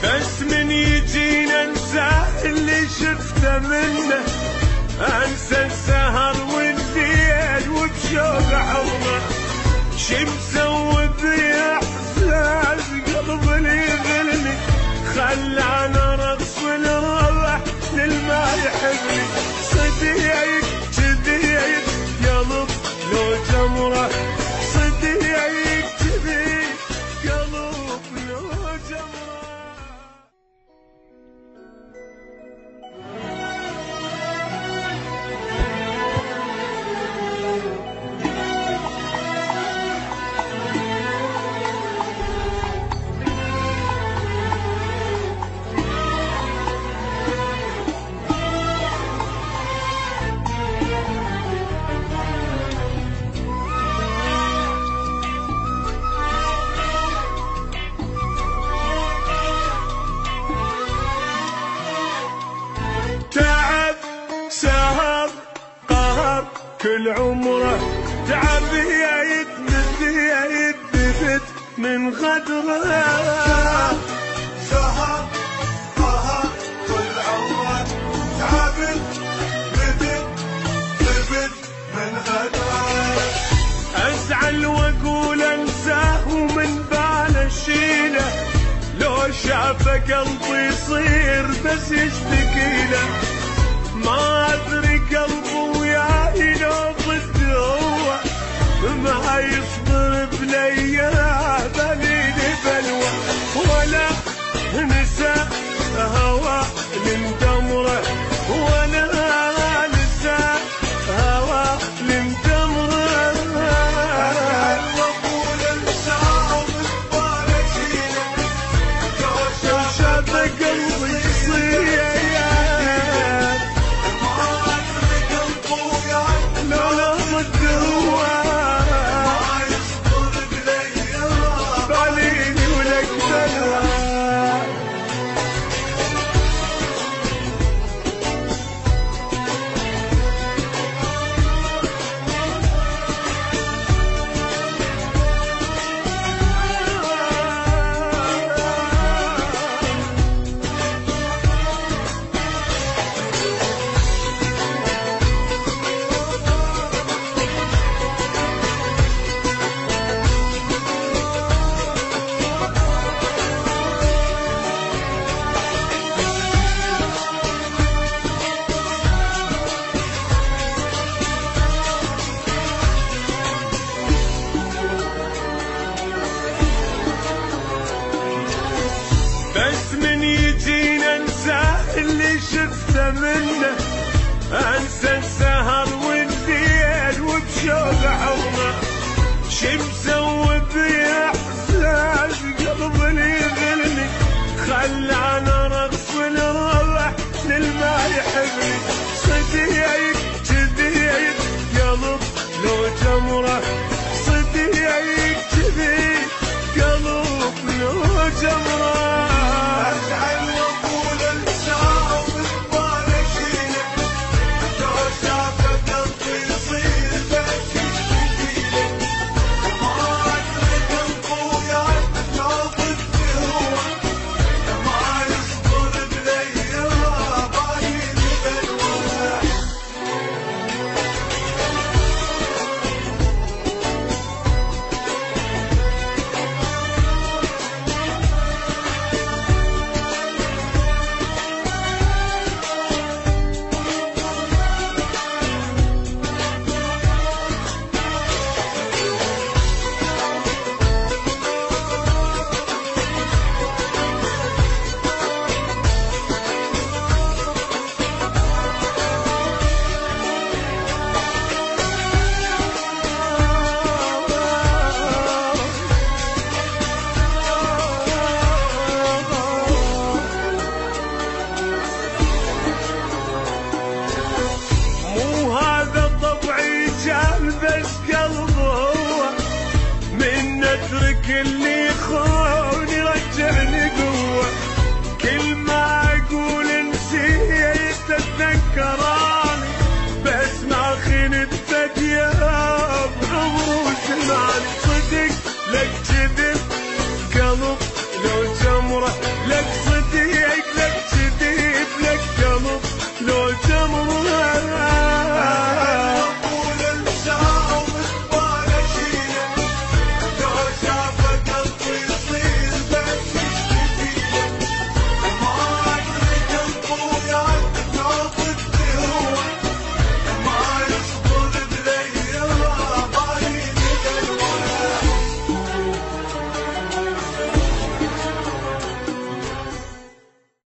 بس من يجينا انسى اللي شفته منه، انسى السهر والليل وبشوق حضنه. شي مسوي بي احساس قلبي يغلني، خلاني ارقص والروح للما يحبني. صديق جديد قلب لو جمره، صديق جديد قلب لو جمره. تعب سهر قهر كل عمره، تعب يتمد يتثبت من غدره. سهر قهر كل عمره، تعب بدت ثبت من غدره. ازعل واقول انساه ومن باله اشيله، لو شافه قلبي يصير بس يشتكي له. ما ادري قلبه وياي لو ضد هو، ما يصبر بالايام بليلي بلوى. ولا نسى هوى لمدمره، ولا نسى هوى لمدمره. واقول انساه ومن باله اشيله، لو شافه قلبي يصير لولا ضد هو، ما يصبر بالايام باليني ولك بلوى. بس من يجينا انسى اللي شفته منه، انسى السهر والليل وبشوق حضنه. شي مسوي بي احساس قلبي يغلني، خلاني